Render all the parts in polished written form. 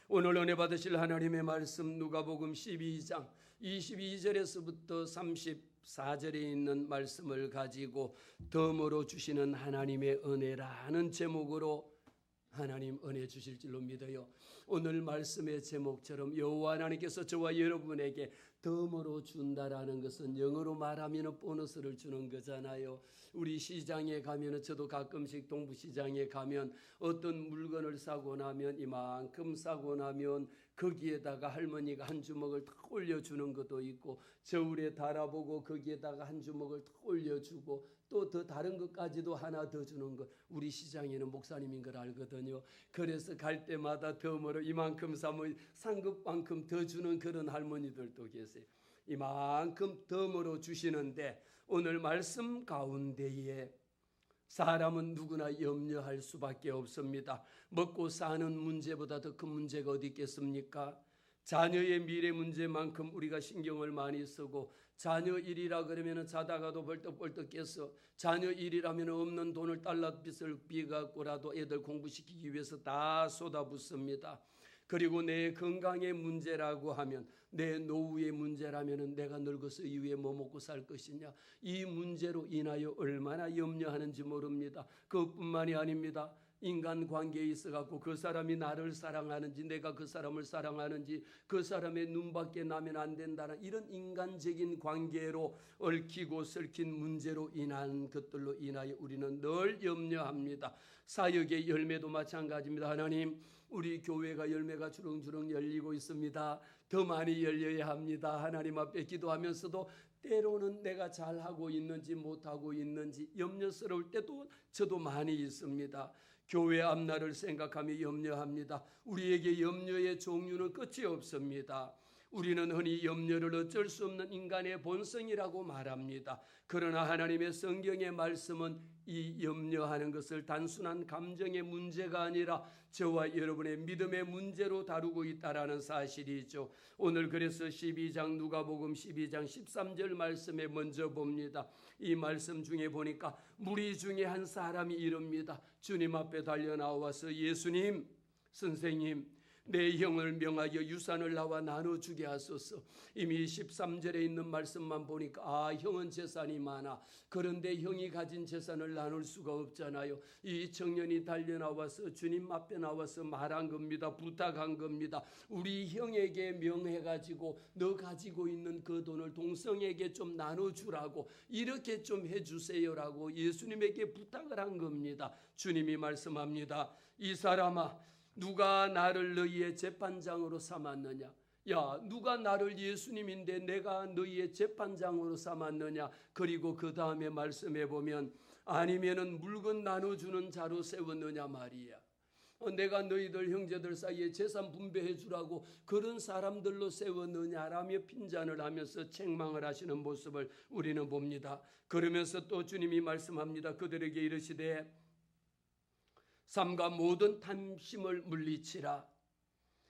오늘 은혜 받으실 하나님의 말씀 누가복음 12장 22절에서부터 34절에 있는 말씀을 가지고 덤으로 주시는 하나님의 은혜라는 제목으로 하나님 은혜 주실 줄로 믿어요. 오늘 말씀의 제목처럼 여호와 하나님께서 저와 여러분에게 덤으로 준다라는 것은 영어로 말하면 보너스를 주는 거잖아요. 우리 시장에 가면, 저도 가끔씩 동부시장에 가면 어떤 물건을 사고 나면 이만큼 사고 나면 거기에다가 할머니가 한 주먹을 탁 올려주는 것도 있고, 저울에 달아보고 거기에다가 한 주먹을 탁 올려주고, 또 더 다른 것까지도 하나 더 주는 것. 우리 시장에는 목사님인 걸 알거든요. 그래서 갈 때마다 덤으로 이만큼 사면 상급만큼 더 주는 그런 할머니들도 계세요. 이만큼 덤으로 주시는데, 오늘 말씀 가운데에 사람은 누구나 염려할 수밖에 없습니다. 먹고 사는 문제보다 더 큰 문제가 어디 있겠습니까? 자녀의 미래 문제만큼 우리가 신경을 많이 쓰고, 자녀 일이라 그러면 자다가도 벌떡벌떡 깨서 자녀 일이라면 없는 돈을 달러빚을 빚어갖고라도 애들 공부시키기 위해서 다 쏟아붓습니다. 그리고 내 건강의 문제라고 하면, 내 노후의 문제라면 내가 늙어서 이후에 뭐 먹고 살 것이냐, 이 문제로 인하여 얼마나 염려하는지 모릅니다. 그것뿐만이 아닙니다. 인간관계에 있어갖고 그 사람이 나를 사랑하는지, 내가 그 사람을 사랑하는지, 그 사람의 눈밖에 나면 안 된다는 이런 인간적인 관계로 얽히고 설킨 문제로 인한 것들로 인하여 우리는 늘 염려합니다. 사역의 열매도 마찬가지입니다. 하나님, 우리 교회가 열매가 주렁주렁 열리고 있습니다. 더 많이 열려야 합니다. 하나님 앞에 기도하면서도 때로는 내가 잘하고 있는지 못하고 있는지 염려스러울 때도 저도 많이 있습니다. 교회 앞날을 생각하며 염려합니다. 우리에게 염려의 종류는 끝이 없습니다. 우리는 흔히 염려를 어쩔 수 없는 인간의 본성이라고 말합니다. 그러나 하나님의 성경의 말씀은 이 염려하는 것을 단순한 감정의 문제가 아니라 저와 여러분의 믿음의 문제로 다루고 있다는 사실이죠. 오늘 그래서 12장 누가복음 12장 13절 말씀에 먼저 봅니다. 이 말씀 중에 보니까 무리 중에 한 사람이 이릅니다. 주님 앞에 달려 나와서, 예수님, 선생님, 내 형을 명하여 유산을 나와 나눠주게 하소서. 이미 13절에 있는 말씀만 보니까 형은 재산이 많아. 그런데 형이 가진 재산을 나눌 수가 없잖아요. 이 청년이 달려나와서 주님 앞에 나와서 말한 겁니다. 부탁한 겁니다. 우리 형에게 명해가지고 너 가지고 있는 그 돈을 동성에게 좀 나눠주라고, 이렇게 좀 해주세요라고 예수님에게 부탁을 한 겁니다. 주님이 말씀합니다. 이 사람아, 누가 나를 너희의 재판장으로 삼았느냐? 야, 누가 나를, 예수님인데 내가 너희의 재판장으로 삼았느냐? 그리고 그 다음에 말씀해 보면, 아니면은 물건 나눠주는 자로 세웠느냐 말이야. 내가 너희들 형제들 사이에 재산 분배해 주라고 그런 사람들로 세웠느냐라며 핀잔을 하면서 책망을 하시는 모습을 우리는 봅니다. 그러면서 또 주님이 말씀합니다. 그들에게 이르시되, 삼가 모든 탐심을 물리치라.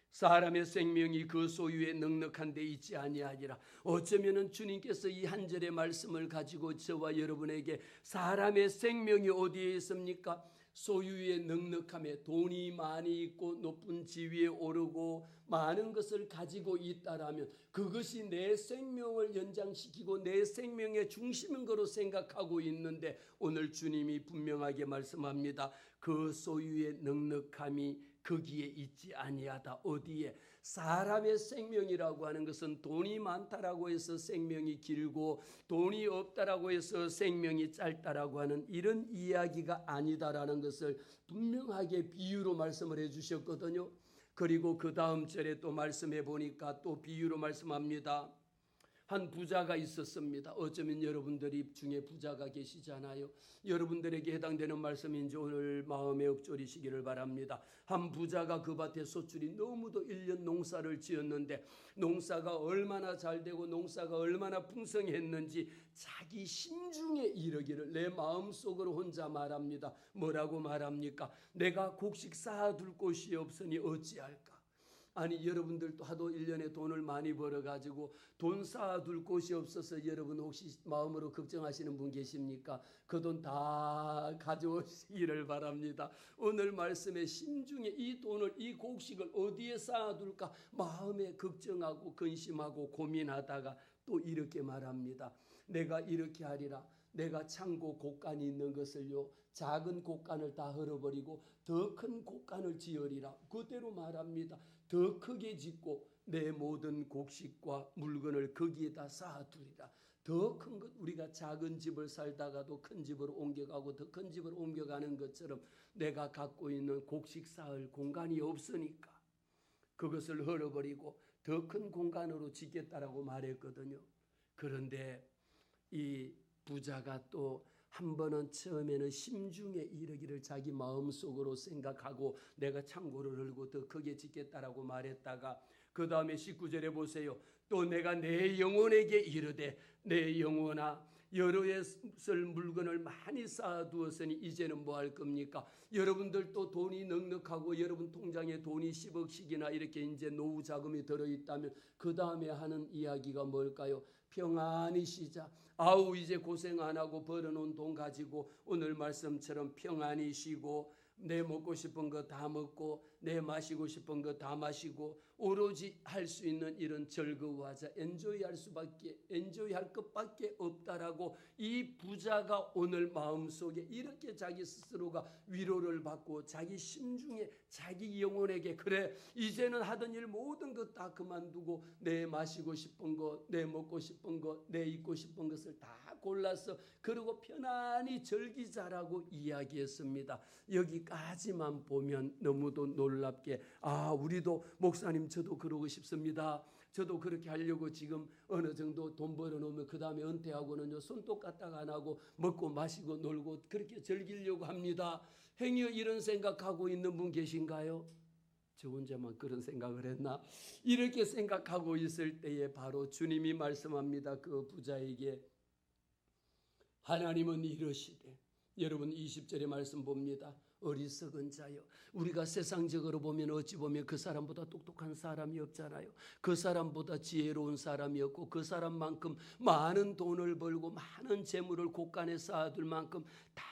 사람의 생명이 그 소유에 넉넉한 데 있지 아니하리라. 어쩌면은 주님께서 이 한 절의 말씀을 가지고 저와 여러분에게 사람의 생명이 어디에 있습니까? 소유의 넉넉함에, 돈이 많이 있고 높은 지위에 오르고 많은 것을 가지고 있다라면 그것이 내 생명을 연장시키고 내 생명의 중심인 거로 생각하고 있는데, 오늘 주님이 분명하게 말씀합니다. 그 소유의 넉넉함이 거기에 있지 아니하다. 어디에? 사람의 생명이라고 하는 것은 돈이 많다라고 해서 생명이 길고 돈이 없다라고 해서 생명이 짧다라고 하는 이런 이야기가 아니다라는 것을 분명하게 비유로 말씀을 해주셨거든요. 그리고 그 다음 절에 또 말씀해 보니까 또 비유로 말씀합니다. 한 부자가 있었습니다. 어쩌면 여러분들이 중에 부자가 계시잖아요. 여러분들에게 해당되는 말씀인지 오늘 마음에 읊조리시기를 바랍니다. 한 부자가 그 밭에 소출이 너무도 1년 농사를 지었는데, 농사가 얼마나 잘 되고 농사가 얼마나 풍성했는지 자기 심중에 이르기를 내 마음속으로 혼자 말합니다. 뭐라고 말합니까? 내가 곡식 쌓아둘 곳이 없으니 어찌할까? 아니 여러분들도 하도 1년에 돈을 많이 벌어가지고 돈 쌓아둘 곳이 없어서 여러분 혹시 마음으로 걱정하시는 분 계십니까? 그 돈 다 가져오시기를 바랍니다. 오늘 말씀에 심중에 이 돈을, 이 곡식을 어디에 쌓아둘까 마음에 걱정하고 근심하고 고민하다가 또 이렇게 말합니다. 내가 이렇게 하리라. 내가 창고 곡간이 있는 것을요 작은 곡간을 다 헐어버리고 더 큰 곡간을 지으리라. 그대로 말합니다. 더 크게 짓고 내 모든 곡식과 물건을 거기에다 쌓아두리라. 더 큰 것, 우리가 작은 집을 살다가도 큰 집으로 옮겨가고 더 큰 집으로 옮겨가는 것처럼 내가 갖고 있는 곡식 쌓을 공간이 없으니까 그것을 헐어버리고 더 큰 공간으로 짓겠다라고 말했거든요. 그런데 이 부자가 또 한 번은 처음에는 심중에 이르기를 자기 마음속으로 생각하고 내가 창고를 열고 더 크게 짓겠다라고 말했다가 그 다음에 19절에 보세요. 또 내가 내 영혼에게 이르되 내 영혼아 여러 해 쓸 물건을 많이 쌓아두었으니 이제는 뭐 할 겁니까? 여러분들도 돈이 넉넉하고 여러분 통장에 돈이 10억씩이나 이렇게 이제 노후 자금이 들어있다면 그 다음에 하는 이야기가 뭘까요? 평안히 쉬자. 아우 이제 고생 안 하고 벌어놓은 돈 가지고 오늘 말씀처럼 평안히 쉬고 내 먹고 싶은 거 다 먹고 내 마시고 싶은 거 다 마시고 오로지 할 수 있는 이런 즐거워하자. 엔조이할 것밖에 없다라고 이 부자가 오늘 마음속에 이렇게 자기 스스로가 위로를 받고 자기 심중에 자기 영혼에게 그래 이제는 하던 일 모든 것 다 그만두고 내 마시고 싶은 거 내 먹고 싶은 거 내 입고 싶은 것을 다 골라서 그리고 편안히 즐기자라고 이야기했습니다. 여기까지만 보면 너무도 놀랍게 우리도 목사님 저도 그러고 싶습니다. 저도 그렇게 하려고 지금 어느 정도 돈 벌어놓으면 그 다음에 은퇴하고는요 손톱 까딱 안 하고 먹고 마시고 놀고 그렇게 즐기려고 합니다. 행여 이런 생각하고 있는 분 계신가요? 저 혼자만 그런 생각을 했나? 이렇게 생각하고 있을 때에 바로 주님이 말씀합니다. 그 부자에게 하나님은 이러시되 여러분 20절의 말씀 봅니다. 어리석은 자여. 우리가 세상적으로 보면 어찌 보면 그 사람보다 똑똑한 사람이 없잖아요. 그 사람보다 지혜로운 사람이 없고 그 사람만큼 많은 돈을 벌고 많은 재물을 곳간에 쌓아둘 만큼 다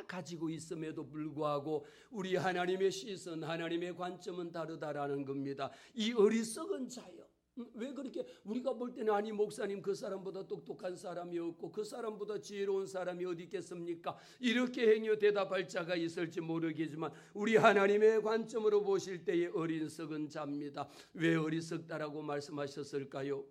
가지고 있음에도 불구하고 우리 하나님의 시선, 하나님의 관점은 다르다라는 겁니다. 이 어리석은 자여. 왜 그렇게 우리가 볼 때는 아니 목사님 그 사람보다 똑똑한 사람이 없고 그 사람보다 지혜로운 사람이 어디 있겠습니까? 이렇게 행여 대답할 자가 있을지 모르겠지만 우리 하나님의 관점으로 보실 때의 어리석은 자입니다. 왜 어리석다라고 말씀하셨을까요?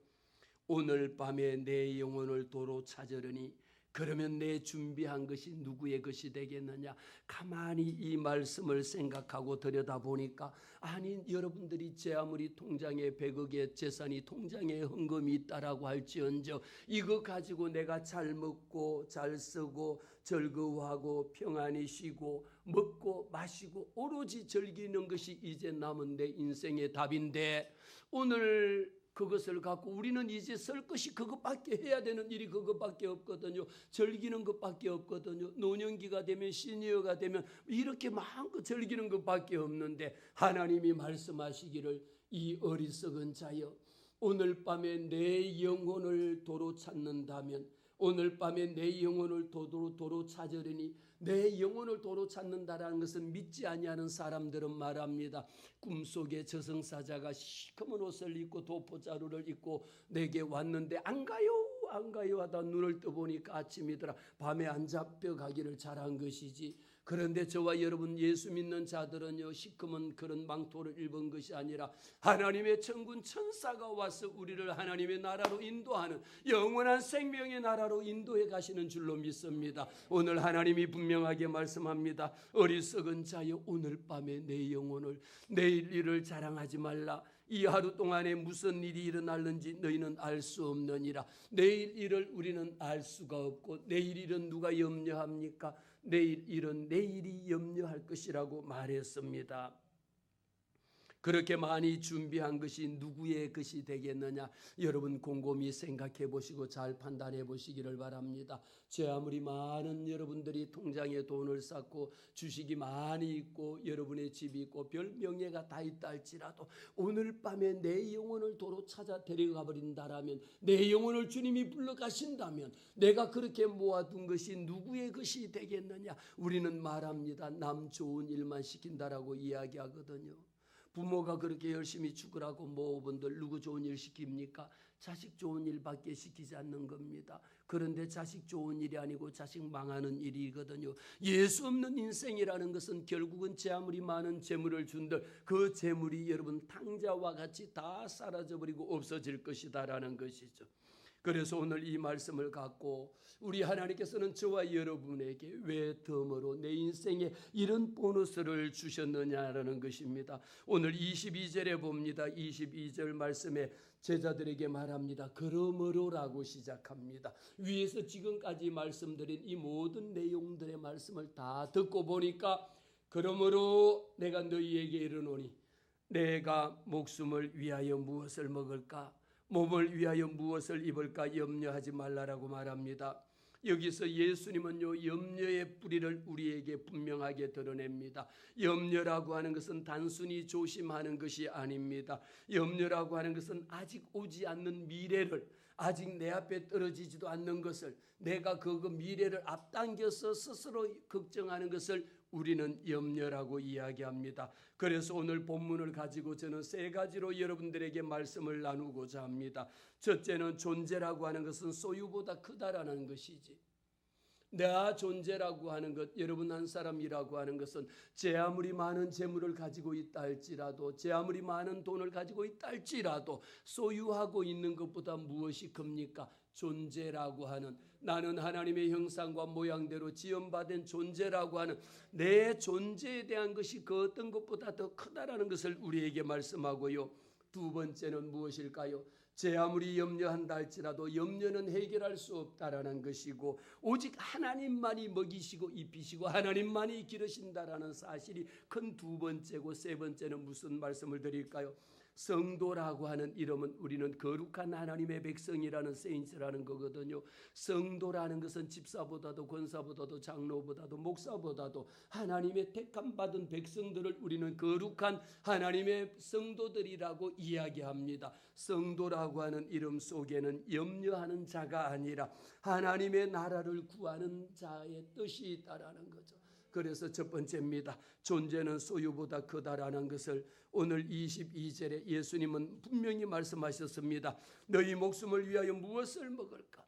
오늘 밤에 내 영혼을 도로 찾으려니 그러면 내 준비한 것이 누구의 것이 되겠느냐? 가만히 이 말씀을 생각하고 들여다보니까 아니 여러분들이 제 아무리 통장에 100억의 재산이 통장에 헌금이 있다라고 할지언정 이거 가지고 내가 잘 먹고 잘 쓰고 즐거워하고 평안히 쉬고 먹고 마시고 오로지 즐기는 것이 이제 남은 내 인생의 답인데 오늘 그것을 갖고 우리는 이제 쓸 것이 그것밖에 해야 되는 일이 그것밖에 없거든요. 즐기는 것밖에 없거든요. 노년기가 되면 시니어가 되면 이렇게 마음껏 즐기는 것밖에 없는데 하나님이 말씀하시기를 이 어리석은 자여 오늘 밤에 내 영혼을 도로 찾는다면 오늘 밤에 내 영혼을 도로 찾으려니 내 영혼을 도로 찾는다라는 것은 믿지 아니하는 사람들은 말합니다. 꿈속에 저승사자가 시커먼 옷을 입고 도포자루를 입고 내게 왔는데 안 가요 하다 눈을 떠보니까 아침이더라. 밤에 안 잡혀가기를 잘한 것이지. 그런데 저와 여러분 예수 믿는 자들은요 시커먼 그런 망토를 입은 것이 아니라 하나님의 천군 천사가 와서 우리를 하나님의 나라로 인도하는 영원한 생명의 나라로 인도해 가시는 줄로 믿습니다. 오늘 하나님이 분명하게 말씀합니다. 어리석은 자여 오늘 밤에 내 영혼을 내일 일을 자랑하지 말라. 이 하루 동안에 무슨 일이 일어날는지 너희는 알 수 없느니라. 내일 일을 우리는 알 수가 없고 내일 일은 누가 염려합니까? 내일 일은 내일이 염려할 것이라고 말했습니다. 그렇게 많이 준비한 것이 누구의 것이 되겠느냐? 여러분 곰곰이 생각해 보시고 잘 판단해 보시기를 바랍니다. 제 아무리 많은 여러분들이 통장에 돈을 쌓고 주식이 많이 있고 여러분의 집이 있고 별 명예가 다 있다 할지라도 오늘 밤에 내 영혼을 도로 찾아 데려가 버린다라면, 내 영혼을 주님이 불러가신다면 내가 그렇게 모아둔 것이 누구의 것이 되겠느냐? 우리는 말합니다. 남 좋은 일만 시킨다라고 이야기하거든요. 부모가 그렇게 열심히 죽으라고 모아분들 누구 좋은 일 시킵니까? 자식 좋은 일밖에 시키지 않는 겁니다. 그런데 자식 좋은 일이 아니고 자식 망하는 일이거든요. 예수 없는 인생이라는 것은 결국은 제 아무리 많은 재물을 준들 그 재물이 여러분 탕자와 같이 다 사라져버리고 없어질 것이다라는 것이죠. 그래서 오늘 이 말씀을 갖고 우리 하나님께서는 저와 여러분에게 왜 덤으로 내 인생에 이런 보너스를 주셨느냐라는 것입니다. 오늘 22절에 봅니다. 22절 말씀에 제자들에게 말합니다. 그러므로라고 시작합니다. 위에서 지금까지 말씀드린 이 모든 내용들의 말씀을 다 듣고 보니까 그러므로 내가 너희에게 이르노니 내가 목숨을 위하여 무엇을 먹을까? 몸을 위하여 무엇을 입을까 염려하지 말라라고 말합니다. 여기서 예수님은요 염려의 뿌리를 우리에게 분명하게 드러냅니다. 염려라고 하는 것은 단순히 조심하는 것이 아닙니다. 염려라고 하는 것은 아직 오지 않는 미래를, 아직 내 앞에 떨어지지도 않는 것을, 내가 그 미래를 앞당겨서 스스로 걱정하는 것을 우리는 염려라고 이야기합니다. 그래서 오늘 본문을 가지고 저는 세 가지로 여러분들에게 말씀을 나누고자 합니다. 첫째는 존재라고 하는 것은 소유보다 크다라는 것이지. 내 존재라고 하는 것, 여러분 한 사람이라고 하는 것은 제 아무리 많은 재물을 가지고 있다 할지라도, 제 아무리 많은 돈을 가지고 있다 할지라도 소유하고 있는 것보다 무엇이 큽니까? 존재라고 하는, 나는 하나님의 형상과 모양대로 지음받은 존재라고 하는 내 존재에 대한 것이 그 어떤 것보다 더 크다라는 것을 우리에게 말씀하고요. 두 번째는 무엇일까요? 제 아무리 염려한다 할지라도 염려는 해결할 수 없다라는 것이고 오직 하나님만이 먹이시고 입히시고 하나님만이 기르신다라는 사실이 큰 두 번째고, 세 번째는 무슨 말씀을 드릴까요? 성도라고 하는 이름은 우리는 거룩한 하나님의 백성이라는 세인츠라는 거거든요. 성도라는 것은 집사보다도 권사보다도 장로보다도 목사보다도 하나님의 택함 받은 백성들을 우리는 거룩한 하나님의 성도들이라고 이야기합니다. 성도라고 하는 이름 속에는 염려하는 자가 아니라 하나님의 나라를 구하는 자의 뜻이 있다라는 거죠. 그래서 첫 번째입니다. 존재는 소유보다 크다라는 것을 오늘 22절에 예수님은 분명히 말씀하셨습니다. 너희 목숨을 위하여 무엇을 먹을까?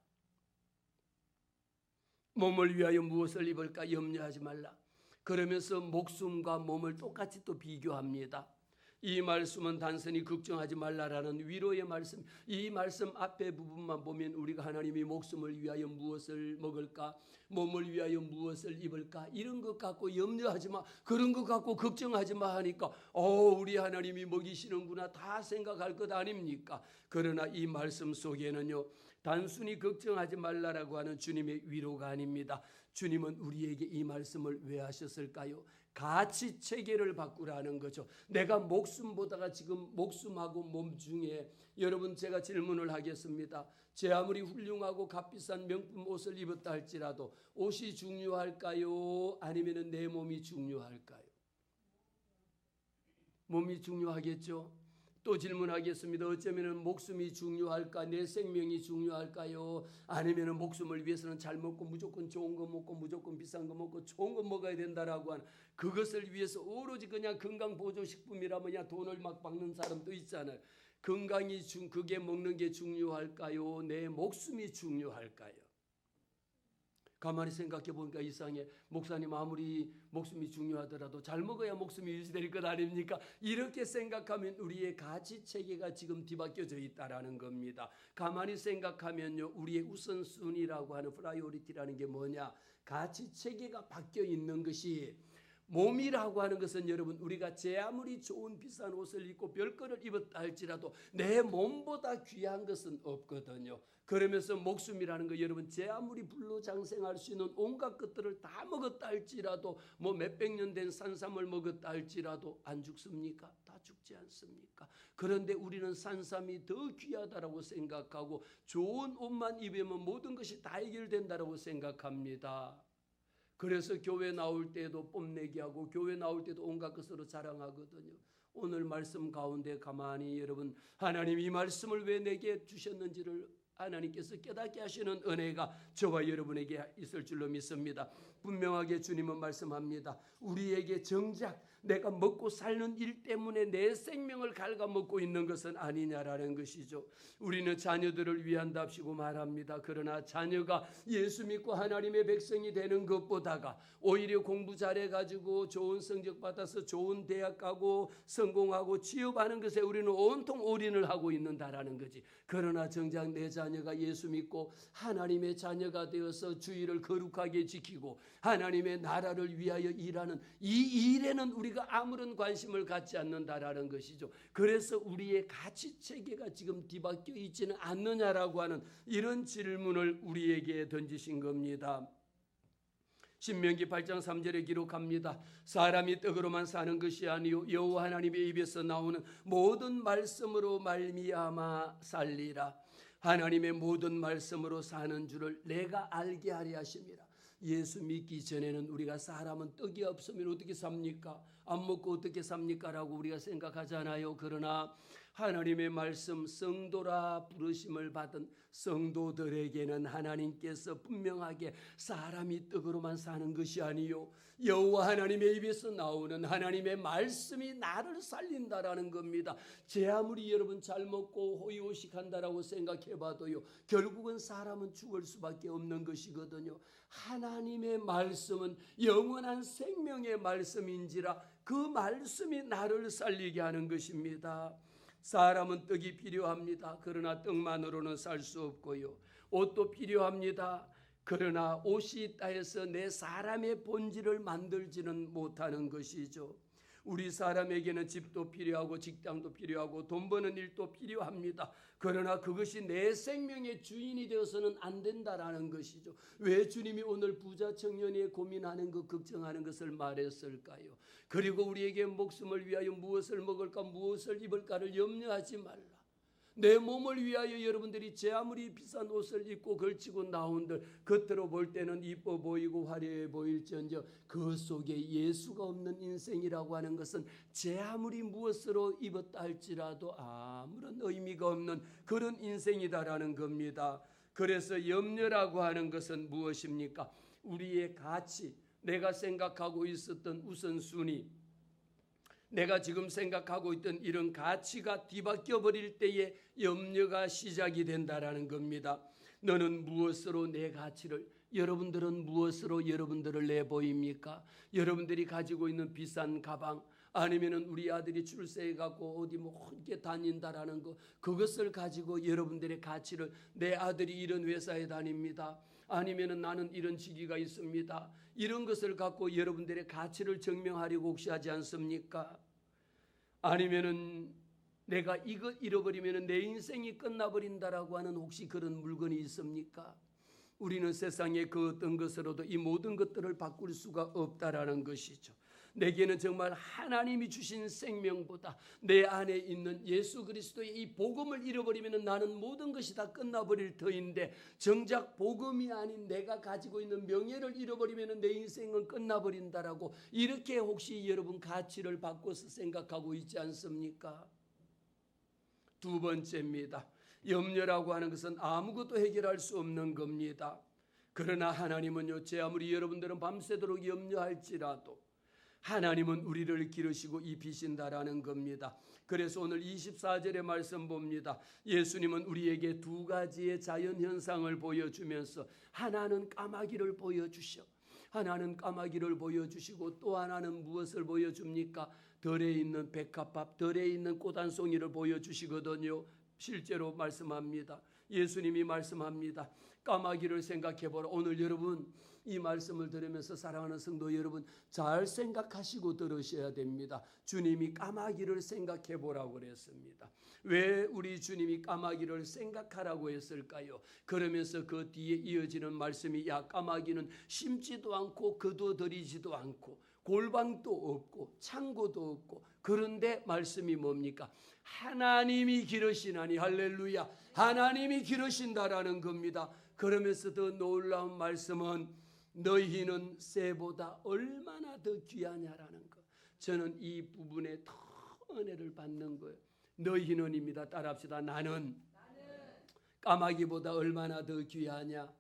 몸을 위하여 무엇을 입을까? 염려하지 말라. 그러면서 목숨과 몸을 똑같이 또 비교합니다. 이 말씀은 단순히 걱정하지 말라라는 위로의 말씀, 이 말씀 앞에 부분만 보면 우리가 하나님이 목숨을 위하여 무엇을 먹을까, 몸을 위하여 무엇을 입을까, 이런 것 갖고 염려하지 마, 그런 것 갖고 걱정하지 마 하니까 우리 하나님이 먹이시는구나 다 생각할 것 아닙니까? 그러나 이 말씀 속에는요 단순히 걱정하지 말라라고 하는 주님의 위로가 아닙니다. 주님은 우리에게 이 말씀을 왜 하셨을까요? 가치 체계를 바꾸라는 거죠. 내가 목숨보다가 지금 목숨하고 몸 중에, 여러분 제가 질문을 하겠습니다. 제 아무리 훌륭하고 값비싼 명품 옷을 입었다 할지라도 옷이 중요할까요? 아니면 내 몸이 중요할까요? 몸이 중요하겠죠. 또 질문하겠습니다. 어쩌면 목숨이 중요할까? 내 생명이 중요할까요? 아니면 목숨을 위해서는 잘 먹고 무조건 좋은 거 먹고 무조건 비싼 거 먹고 좋은 거 먹어야 된다라고 하는, 그것을 위해서 오로지 그냥 건강보조식품이라면 그냥 돈을 막 박는 사람도 있잖아요. 건강이 그게 먹는 게 중요할까요? 내 목숨이 중요할까요? 가만히 생각해 보니까 이상해. 목사님 아무리 목숨이 중요하더라도 잘 먹어야 목숨이 유지될 것 아닙니까? 이렇게 생각하면 우리의 가치 체계가 지금 뒤바뀌어져 있다라는 겁니다. 가만히 생각하면요, 우리의 우선순위라고 하는 프라이오리티라는 게 뭐냐? 가치 체계가 바뀌어 있는 것이 몸이라고 하는 것은 여러분, 우리가 제 아무리 좋은 비싼 옷을 입고 별거를 입었다 할지라도 내 몸보다 귀한 것은 없거든요. 그러면서 목숨이라는 거, 여러분, 제 아무리 불로장생할 수 있는 온갖 것들을 다 먹었다 할지라도, 뭐 몇백 년 된 산삼을 먹었다 할지라도 안 죽습니까? 다 죽지 않습니까? 그런데 우리는 산삼이 더 귀하다라고 생각하고 좋은 옷만 입으면 모든 것이 다 해결된다라고 생각합니다. 그래서 교회 나올 때도 뽐내기 하고 교회 나올 때도 온갖 것으로 자랑하거든요. 오늘 말씀 가운데 가만히 여러분, 하나님 이 말씀을 왜 내게 주셨는지를 하나님께서 깨닫게 하시는 은혜가 저와 여러분에게 있을 줄로 믿습니다. 분명하게 주님은 말씀합니다. 우리에게 정작 내가 먹고 사는 일 때문에 내 생명을 갉아먹고 있는 것은 아니냐라는 것이죠. 우리는 자녀들을 위한답시고 말합니다. 그러나 자녀가 예수 믿고 하나님의 백성이 되는 것보다가 오히려 공부 잘해가지고 좋은 성적 받아서 좋은 대학 가고 성공하고 취업하는 것에 우리는 온통 올인을 하고 있는다라는 거지. 그러나 정작 내 자녀가 예수 믿고 하나님의 자녀가 되어서 주의를 거룩하게 지키고 하나님의 나라를 위하여 일하는 이 일에는 우리가 아무런 관심을 갖지 않는다라는 것이죠. 그래서 우리의 가치 체계가 지금 뒤바뀌어 있지는 않느냐라고 하는 이런 질문을 우리에게 던지신 겁니다. 신명기 8장 3절에 기록합니다. 사람이 떡으로만 사는 것이 아니요 여호와 하나님의 입에서 나오는 모든 말씀으로 말미암아 살리라. 하나님의 모든 말씀으로 사는 줄을 내가 알게 하려 하심이라. 예수 믿기 전에는 우리가 사람은 떡이 없으면 어떻게 삽니까? 안 먹고 어떻게 삽니까? 라고 우리가 생각하잖아요. 그러나 하나님의 말씀, 성도라 부르심을 받은 성도들에게는 하나님께서 분명하게 사람이 떡으로만 사는 것이 아니요 여호와 하나님의 입에서 나오는 하나님의 말씀이 나를 살린다라는 겁니다. 제 아무리 여러분 잘 먹고 호의호식한다라고 생각해봐도요, 결국은 사람은 죽을 수밖에 없는 것이거든요. 하나님의 말씀은 영원한 생명의 말씀인지라 그 말씀이 나를 살리게 하는 것입니다. 사람은 떡이 필요합니다. 그러나 떡만으로는 살 수 없고요. 옷도 필요합니다. 그러나 옷이 있다 해서 내 사람의 본질을 만들지는 못하는 것이죠. 우리 사람에게는 집도 필요하고 직장도 필요하고 돈 버는 일도 필요합니다. 그러나 그것이 내 생명의 주인이 되어서는 안 된다라는 것이죠. 왜 주님이 오늘 부자 청년이 고민하는 것, 걱정하는 것을 말했을까요? 그리고 우리에게 목숨을 위하여 무엇을 먹을까 무엇을 입을까를 염려하지 말라. 내 몸을 위하여 여러분들이 제 아무리 비싼 옷을 입고 걸치고 나온들 겉으로 볼 때는 이뻐 보이고 화려해 보일지언정 그 속에 예수가 없는 인생이라고 하는 것은 제 아무리 무엇으로 입었다 할지라도 아무런 의미가 없는 그런 인생이다라는 겁니다. 그래서 염려라고 하는 것은 무엇입니까? 우리의 가치, 내가 생각하고 있었던 우선순위, 내가 지금 생각하고 있던 이런 가치가 뒤바뀌어 버릴 때에 염려가 시작이 된다라는 겁니다. 너는 무엇으로 내 가치를, 여러분들은 무엇으로 여러분들을 내보입니까? 여러분들이 가지고 있는 비싼 가방, 아니면은 우리 아들이 출세해 갖고 어디 뭐 혼게 다닌다라는 거, 그것을 가지고 여러분들의 가치를, 내 아들이 이런 회사에 다닙니다. 아니면은 나는 이런 직위가 있습니다. 이런 것을 갖고 여러분들의 가치를 증명하려고 혹시 하지 않습니까? 아니면은 내가 이거 잃어버리면은 내 인생이 끝나버린다라고 하는 혹시 그런 물건이 있습니까? 우리는 세상의 그 어떤 것으로도 이 모든 것들을 바꿀 수가 없다라는 것이죠. 내게는 정말 하나님이 주신 생명보다 내 안에 있는 예수 그리스도의 이 복음을 잃어버리면 나는 모든 것이 다 끝나버릴 터인데, 정작 복음이 아닌 내가 가지고 있는 명예를 잃어버리면 내 인생은 끝나버린다라고 이렇게 혹시 여러분 가치를 바꿔서 생각하고 있지 않습니까? 두 번째입니다. 염려라고 하는 것은 아무것도 해결할 수 없는 겁니다. 그러나 하나님은요, 제 아무리 여러분들은 밤새도록 염려할지라도 하나님은 우리를 기르시고 입히신다라는 겁니다. 그래서 오늘 24절의 말씀 봅니다. 예수님은 우리에게 두 가지의 자연현상을 보여주면서 하나는 까마귀를 보여주셔. 하나는 까마귀를 보여주시고 또 하나는 무엇을 보여줍니까? 덜에 있는 백합밥, 덜에 있는 꽃 한 송이를 보여주시거든요. 실제로 말씀합니다. 예수님이 말씀합니다. 까마귀를 생각해보라. 오늘 여러분 이 말씀을 들으면서 사랑하는 성도 여러분 잘 생각하시고 들으셔야 됩니다. 주님이 까마귀를 생각해보라고 그랬습니다. 왜 우리 주님이 까마귀를 생각하라고 했을까요? 그러면서 그 뒤에 이어지는 말씀이 야 까마귀는 심지도 않고 거두어들이지도 않고 골방도 없고 창고도 없고 그런데 말씀이 뭡니까? 하나님이 기르시나니 할렐루야 하나님이 기르신다라는 겁니다. 그러면서 더 놀라운 말씀은 너희는 새보다 얼마나 더 귀하냐라는 것. 저는 이 부분에 더 은혜를 받는 거예요. 너희는입니다. 따라합시다. 나는 까마귀보다 얼마나 더 귀하냐?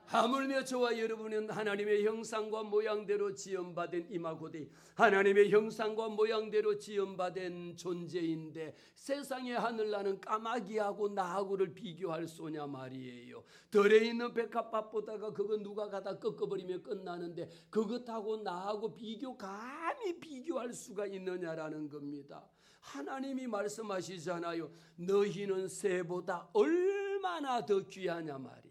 하물며 저와 여러분은 하나님의 형상과 모양대로 지음받은 이마고대 하나님의 형상과 모양대로 지음받은 존재인데 세상의 하늘나는 까마귀하고 나하고를 비교할 소냐 말이에요. 덜에 있는 백합밭보다가 그거 누가 가다 꺾어버리면 끝나는데 그것하고 나하고 감히 비교할 수가 있느냐라는 겁니다. 하나님이 말씀하시잖아요. 너희는 새보다 얼마나 더 귀하냐 말이야.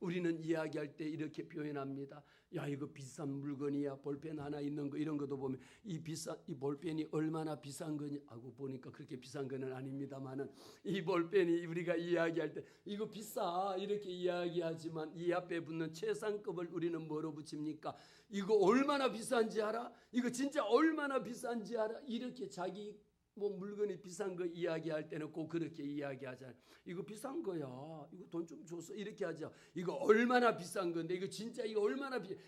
우리는 이야기할 때 이렇게 표현합니다. 야 이거 비싼 물건이야. 볼펜 하나 있는 거 이런 것도 보면 이 볼펜이 얼마나 비싼 거냐 하고 보니까 그렇게 비싼 거는 아닙니다만은 이 볼펜이 우리가 이야기할 때 이거 비싸 이렇게 이야기하지만 이 앞에 붙는 최상급을 우리는 뭐로 붙입니까? 이거 얼마나 비싼지 알아? 이거 진짜 얼마나 비싼지 알아? 이렇게 자기 물건이 비싼 거 이야기할 때는 꼭 그렇게 이야기하잖아요. 이거 비싼 거야. 이거 돈 좀 줬어. 이렇게 하죠. 이거 얼마나 비싼 건데 이거 진짜 이거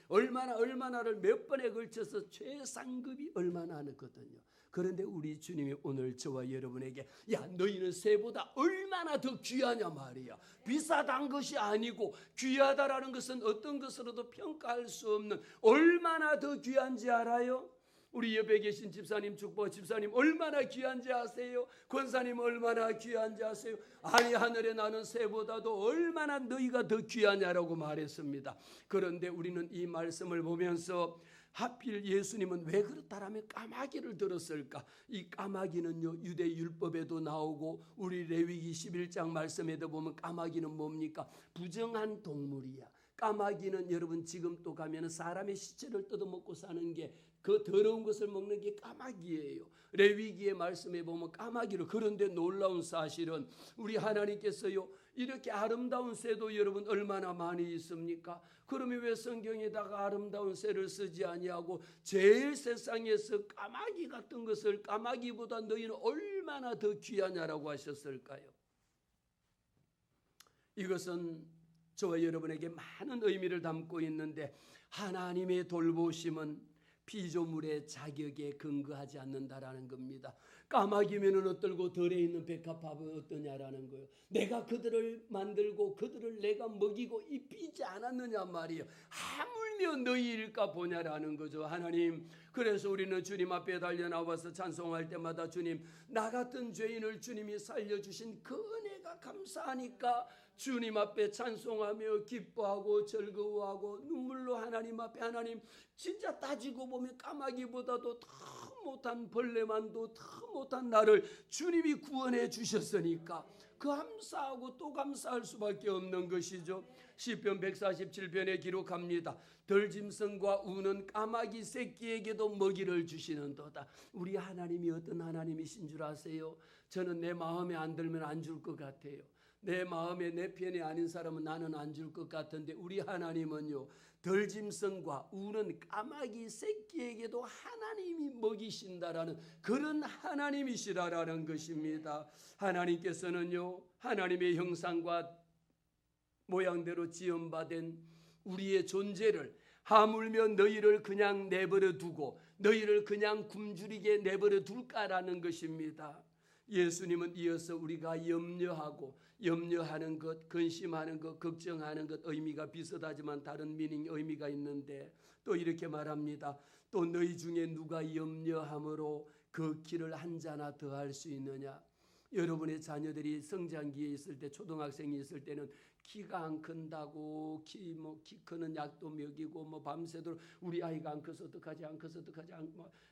얼마나를 몇 번에 걸쳐서 최상급이 얼마나 하거든요. 그런데 우리 주님이 오늘 저와 여러분에게 야 너희는 새보다 얼마나 더 귀하냐 말이야. 비싸단 것이 아니고 귀하다라는 것은 어떤 것으로도 평가할 수 없는 얼마나 더 귀한지 알아요? 우리 옆에 계신 집사님 축복 집사님 얼마나 귀한지 아세요? 권사님 얼마나 귀한지 아세요? 아니 하늘에 나는 새보다도 얼마나 너희가 더 귀하냐라고 말했습니다. 그런데 우리는 이 말씀을 보면서 하필 예수님은 왜 그렇다라면 까마귀를 들었을까? 이 까마귀는요 유대 율법에도 나오고 우리 레위기 11장 말씀에도 보면 까마귀는 뭡니까? 부정한 동물이야. 까마귀는 여러분 지금 또 가면 사람의 시체를 뜯어먹고 사는 게 그 더러운 것을 먹는 게 까마귀예요. 레위기의 말씀에 보면 까마귀를. 그런데 놀라운 사실은 우리 하나님께서요 이렇게 아름다운 새도 여러분 얼마나 많이 있습니까? 그러면 왜 성경에다가 아름다운 새를 쓰지 아니하고 제일 세상에서 까마귀 같은 것을 까마귀보다 너희는 얼마나 더 귀하냐라고 하셨을까요? 이것은 저와 여러분에게 많은 의미를 담고 있는데 하나님의 돌보심은 피조물의 자격에 근거하지 않는다라는 겁니다. 까마귀면은 어떨고 덜에 있는 백합밥은 어떠냐라는 거예요. 내가 그들을 만들고 그들을 내가 먹이고 입히지 않았느냐 말이에요. 하물며 너희일까 보냐라는 거죠. 하나님 그래서 우리는 주님 앞에 달려나와서 찬송할 때마다 주님 나 같은 죄인을 주님이 살려주신 그 은혜가 감사하니까 주님 앞에 찬송하며 기뻐하고 즐거워하고 눈물로 하나님 앞에 하나님 진짜 따지고 보면 까마귀보다도 더 못한 벌레만도 더 못한 나를 주님이 구원해 주셨으니까 감사하고 또 감사할 수밖에 없는 것이죠. 시편 147편에 기록합니다. 덜짐승과 우는 까마귀 새끼에게도 먹이를 주시는도다. 우리 하나님이 어떤 하나님이신 줄 아세요? 저는 내 마음에 안 들면 안 줄 것 같아요. 내 마음에 내 편이 아닌 사람은 나는 안 줄 것 같은데 우리 하나님은요 덜짐승과 우는 까마귀 새끼에게도 하나님이 먹이신다라는 그런 하나님이시라라는 것입니다. 하나님께서는요 하나님의 형상과 모양대로 지음받은 우리의 존재를 하물며 너희를 그냥 내버려 두고 너희를 그냥 굶주리게 내버려 둘까라는 것입니다. 예수님은 이어서 우리가 염려하는 것, 근심하는 것, 걱정하는 것 의미가 비슷하지만 다른 미닝 의미가 있는데 또 이렇게 말합니다. 또 너희 중에 누가 염려함으로 그 길을 한 자나 더할 수 있느냐? 여러분의 자녀들이 성장기에 있을 때, 초등학생이 있을 때는 키가 안 큰다고 키 크는 약도 먹이고 밤새도록 우리 아이가 안 커서 어떡하지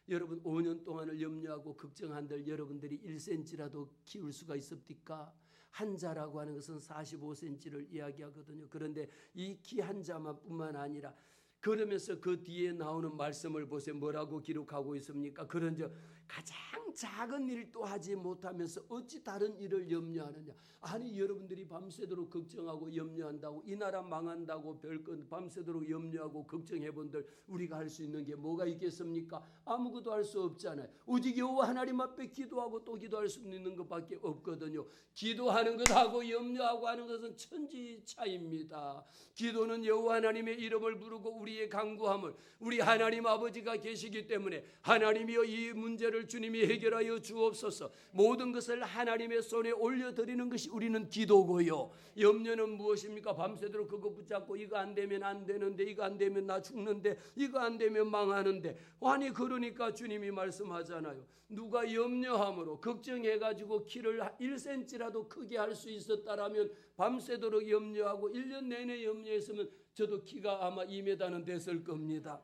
여러분 5년 동안을 염려하고 걱정한들 여러분들이 1cm라도 키울 수가 있습니까? 한자라고 하는 것은 45cm를 이야기하거든요. 그런데 이 키 한자만 뿐만 아니라 그러면서 그 뒤에 나오는 말씀을 보세요. 뭐라고 기록하고 있습니까? 그런즉 가장 작은 일도 하지 못하면서 어찌 다른 일을 염려하느냐. 아니 여러분들이 밤새도록 걱정하고 염려한다고 이 나라 망한다고 별건 밤새도록 염려하고 걱정해 본들 우리가 할 수 있는 게 뭐가 있겠습니까? 아무것도 할 수 없잖아요. 오직 여호와 하나님 앞에 기도하고 또 기도할 수 있는 것밖에 없거든요. 기도하는 것하고 염려하고 하는 것은 천지 차이입니다. 기도는 여호와 하나님의 이름을 부르고 우리의 간구함을 우리 하나님 아버지가 계시기 때문에 하나님이여 이 문제를 주님이 해결하여 주옵소서. 모든 것을 하나님의 손에 올려드리는 것이 우리는 기도고요. 염려는 무엇입니까? 밤새도록 그거 붙잡고 이거 안 되면 안 되는데 이거 안 되면 나 죽는데 이거 안 되면 망하는데 아니 그러니까 주님이 말씀하잖아요. 누가 염려함으로 걱정해가지고 키를 1cm라도 크게 할 수 있었다라면 밤새도록 염려하고 1년 내내 염려했으면 저도 키가 아마 2m는 됐을 겁니다.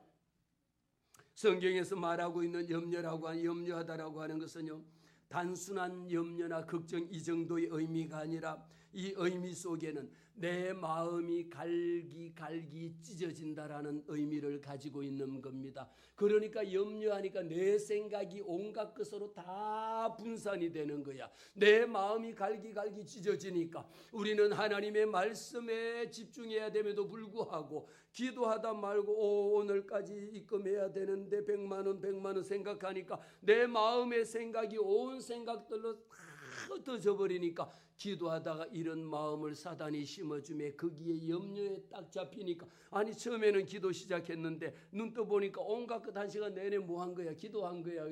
성경에서 말하고 있는 염려하다라고 하는 것은요, 단순한 염려나 걱정 이 정도의 의미가 아니라 이 의미 속에는 내 마음이 갈기 찢어진다라는 의미를 가지고 있는 겁니다. 그러니까 염려하니까 내 생각이 온갖 것으로 다 분산이 되는 거야. 내 마음이 갈기 찢어지니까 우리는 하나님의 말씀에 집중해야 됨에도 불구하고 기도하다 말고 오늘까지 입금해야 되는데 100만 원 생각하니까 내 마음의 생각이 온 생각들로 다 흩어져 버리니까 기도하다가 이런 마음을 사단이 심어주며 거기에 염려에 딱 잡히니까 아니 처음에는 기도 시작했는데 눈 떠 보니까 온갖 것 1시간 내내 뭐 한 거야? 기도한 거야.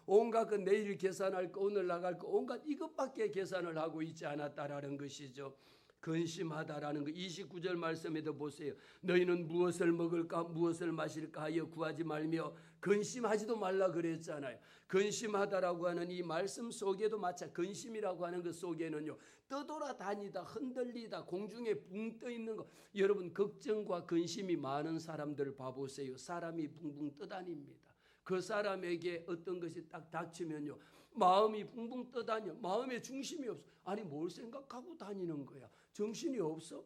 온갖 것 내일 계산할 거 오늘 나갈 거 온갖 이것밖에 계산을 하고 있지 않았다라는 것이죠. 근심하다라는 거 29절 말씀에도 보세요. 너희는 무엇을 먹을까 무엇을 마실까 하여 구하지 말며 근심하지도 말라 그랬잖아요. 근심하다라고 하는 이 말씀 속에도 마찬가지 근심이라고 하는 것 속에는요. 떠돌아다니다 흔들리다 공중에 붕 떠 있는 거. 여러분 걱정과 근심이 많은 사람들 봐보세요. 사람이 붕붕 떠다닙니다. 그 사람에게 어떤 것이 딱 닥치면요. 마음이 붕붕 떠다녀. 마음의 중심이 없어. 아니 뭘 생각하고 다니는 거야. 정신이 없어?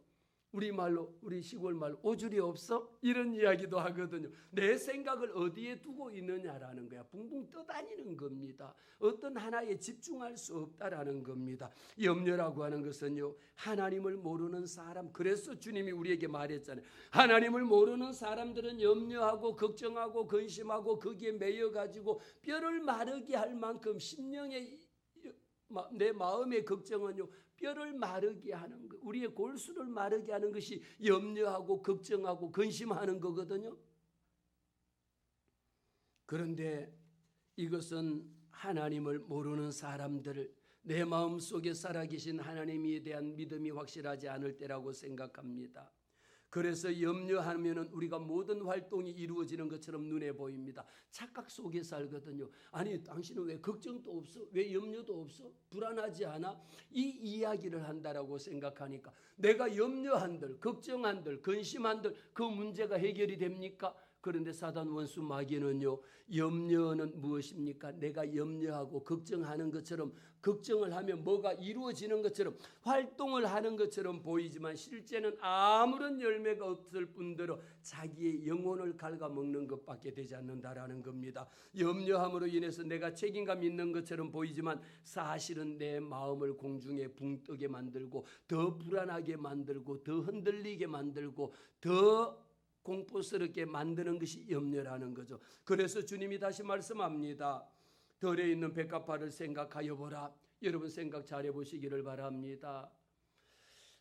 우리 시골 말로 오줄이 없어? 이런 이야기도 하거든요. 내 생각을 어디에 두고 있느냐라는 거야. 붕붕 떠다니는 겁니다. 어떤 하나에 집중할 수 없다라는 겁니다. 염려라고 하는 것은요. 하나님을 모르는 사람. 그래서 주님이 우리에게 말했잖아요. 하나님을 모르는 사람들은 염려하고 걱정하고 근심하고 거기에 매여가지고 뼈를 마르게 할 만큼 심령의 내 마음의 걱정은요. 뼈를 마르게 하는 것, 우리의 골수를 마르게 하는 것이 염려하고 걱정하고 근심하는 거거든요. 그런데 이것은 하나님을 모르는 사람들, 내 마음속에 살아계신 하나님에 대한 믿음이 확실하지 않을 때라고 생각합니다. 그래서 염려하면 우리가 모든 활동이 이루어지는 것처럼 눈에 보입니다. 착각 속에 살거든요. 아니 당신은 왜 걱정도 없어? 왜 염려도 없어? 불안하지 않아? 이 이야기를 한다라고 생각하니까 내가 염려한들, 걱정한들, 근심한들 그 문제가 해결이 됩니까? 그런데 사단 원수 마귀는요. 염려는 무엇입니까? 내가 염려하고 걱정하는 것처럼 걱정을 하면 뭐가 이루어지는 것처럼 활동을 하는 것처럼 보이지만 실제는 아무런 열매가 없을 뿐더러 자기의 영혼을 갉아먹는 것밖에 되지 않는다라는 겁니다. 염려함으로 인해서 내가 책임감 있는 것처럼 보이지만 사실은 내 마음을 공중에 붕 뜨게 만들고 더 불안하게 만들고 더 흔들리게 만들고 더 공포스럽게 만드는 것이 염려라는 거죠. 그래서 주님이 다시 말씀합니다. 덜에 있는 백합화를 생각하여 보라. 여러분 생각 잘해 보시기를 바랍니다.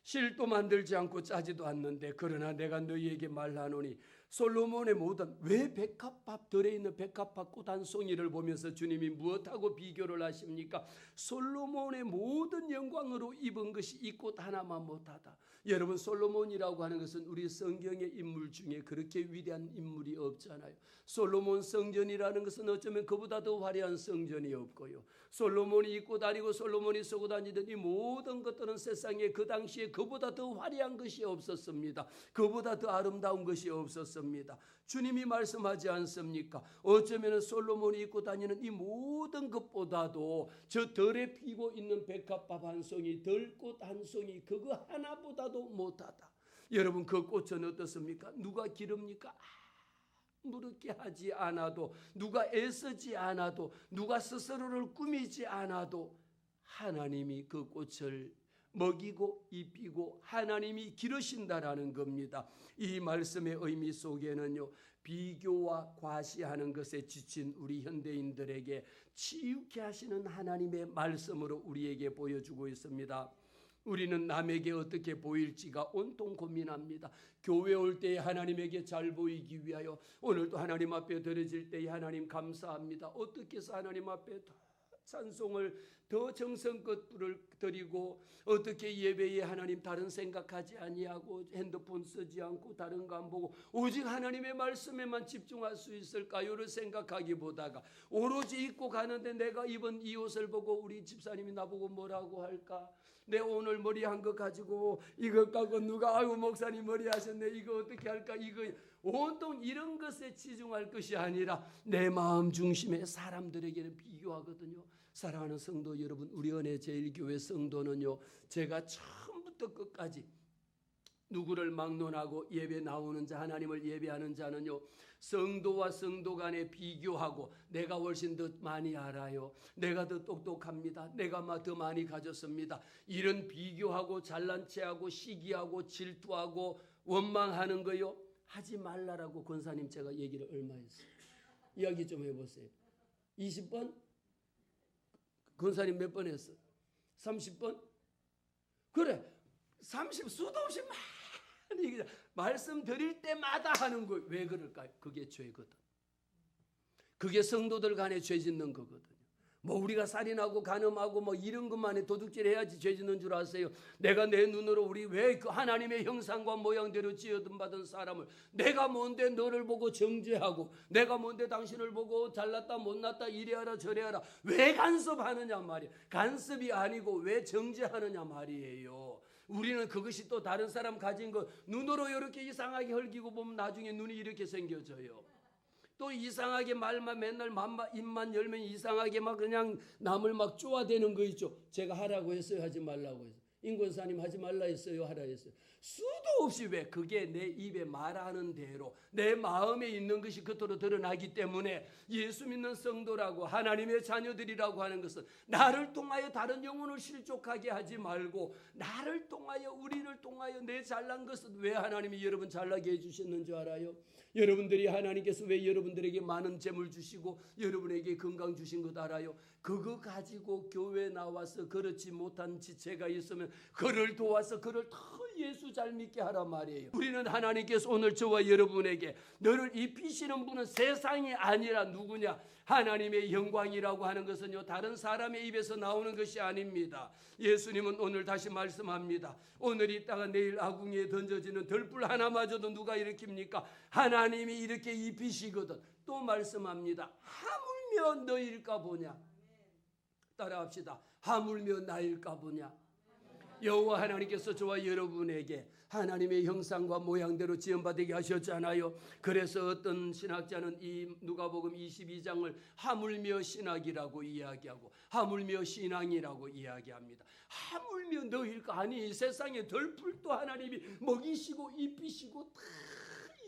실도 만들지 않고 짜지도 않는데 그러나 내가 너희에게 말하노니 솔로몬의 모든 왜 백합밥 들에 있는 백합밥 꽃 한 송이를 보면서 주님이 무엇하고 비교를 하십니까? 솔로몬의 모든 영광으로 입은 것이 이 꽃 하나만 못하다. 여러분, 솔로몬이라고 하는 것은 우리 성경의 인물 중에 그렇게 위대한 인물이 없잖아요. 솔로몬 성전이라는 것은 어쩌면 그보다 더 화려한 성전이 없고요. 솔로몬이 입고 다니고 솔로몬이 쓰고 다니던 이 모든 것들은 세상에 그 당시에 그보다 더 화려한 것이 없었습니다. 그보다 더 아름다운 것이 없었습니다. 주님이 말씀하지 않습니까? 어쩌면 솔로몬이 입고 다니는 이 모든 것보다도 저 들에 피고 있는 백합밥 한 송이, 들꽃 한 송이, 그거 하나보다도 못하다. 여러분, 그 꽃은 어떻습니까? 누가 기릅니까? 무르게 하지 않아도, 누가 애쓰지 않아도, 누가 스스로를 꾸미지 않아도 하나님이 그 꽃을 먹이고 입히고 하나님이 기르신다라는 겁니다. 이 말씀의 의미 속에는요, 비교와 과시하는 것에 지친 우리 현대인들에게 치유케 하시는 하나님의 말씀으로 우리에게 보여주고 있습니다. 우리는 남에게 어떻게 보일지가 온통 고민합니다. 교회 올 때에 하나님에게 잘 보이기 위하여, 오늘도 하나님 앞에 드려질 때에 하나님 감사합니다. 어떻게 해서 하나님 앞에 더 찬송을 더 정성껏 드리고, 어떻게 예배에 하나님 다른 생각하지 아니하고 핸드폰 쓰지 않고 다른 거 안 보고 오직 하나님의 말씀에만 집중할 수 있을까요를 생각하기보다가, 오로지 입고 가는데 내가 입은 이 옷을 보고 우리 집사님이 나보고 뭐라고 할까? 내 오늘 머리 한 거 가지고 이것 갖고 누가 아유 목사님 머리 하셨네, 이거 어떻게 할까? 이거 온통 이런 것에 치중할 것이 아니라 내 마음 중심에 사람들에게는 비교하거든요. 사랑하는 성도 여러분, 우리 은혜 제일교회 성도는요, 제가 처음부터 끝까지 누구를 막론하고 예배 나오는 자, 하나님을 예배하는 자는요, 성도와 성도 간에 비교하고 내가 훨씬 더 많이 알아요, 내가 더 똑똑합니다, 내가 더 많이 가졌습니다, 이런 비교하고 잘난 체하고 시기하고 질투하고 원망하는 거요, 하지 말라라고 권사님 제가 얘기를 얼마 했어요. 이야기 좀 해보세요. 20번? 권사님 몇 번 했어? 30번? 그래, 30 수도 없이 많이 말씀 드릴 때마다 하는 거. 왜 그럴까요? 그게 죄거든. 그게 성도들 간에 죄 짓는 거거든요. 뭐 우리가 살인하고 간음하고 뭐 이런 것만에 도둑질 해야지 죄 짓는 줄 아세요? 내가 내 눈으로 우리 왜 그 하나님의 형상과 모양대로 지어든 받은 사람을, 내가 뭔데 너를 보고 정죄하고, 내가 뭔데 당신을 보고 잘났다 못났다 이래하라 저래하라 왜 간섭하느냐 말이에요. 간섭이 아니고 왜 정죄하느냐 말이에요. 우리는 그것이 또 다른 사람 가진 거 눈으로 이렇게 이상하게 헐기고 보면 나중에 눈이 이렇게 생겨져요. 또 이상하게 말만 맨날 입만 열면 이상하게 막 그냥 남을 막 쪼아대는 거 있죠. 제가 하라고 했어요, 하지 말라고 했어요. 임권사님 하지 말라 했어요, 하라 했어요. 수도 없이 왜 그게 내 입에 말하는 대로 내 마음에 있는 것이 겉으로 드러나기 때문에, 예수 믿는 성도라고 하나님의 자녀들이라고 하는 것은 나를 통하여 다른 영혼을 실족하게 하지 말고, 나를 통하여 우리를 통하여 내 잘난 것은, 왜 하나님이 여러분 잘나게 해주셨는 줄 알아요? 여러분들이 하나님께서 왜 여러분들에게 많은 재물 주시고 여러분에게 건강 주신 것 알아요? 그거 가지고 교회 나와서 그렇지 못한 지체가 있으면 그를 도와서 그를 더 예수 잘 믿게 하라 말이에요. 우리는 하나님께서 오늘 저와 여러분에게 너를 입히시는 분은 세상이 아니라 누구냐? 하나님의 영광이라고 하는 것은요, 다른 사람의 입에서 나오는 것이 아닙니다. 예수님은 오늘 다시 말씀합니다. 오늘 있다가 내일 아궁이에 던져지는 들불 하나마저도 누가 일으킵니까? 하나님이 이렇게 입히시거든. 또 말씀합니다. 하물며 너일까 보냐? 따라합시다. 하물며 나일까 보냐? 여호와 하나님께서 저와 여러분에게 하나님의 형상과 모양대로 지음받게 하셨잖아요. 그래서 어떤 신학자는 이 누가복음 22장을 하물며 신학이라고 이야기하고 하물며 신앙이라고 이야기합니다. 하물며 너일까? 아니, 세상에 덜풀도 하나님이 먹이시고 입히시고 다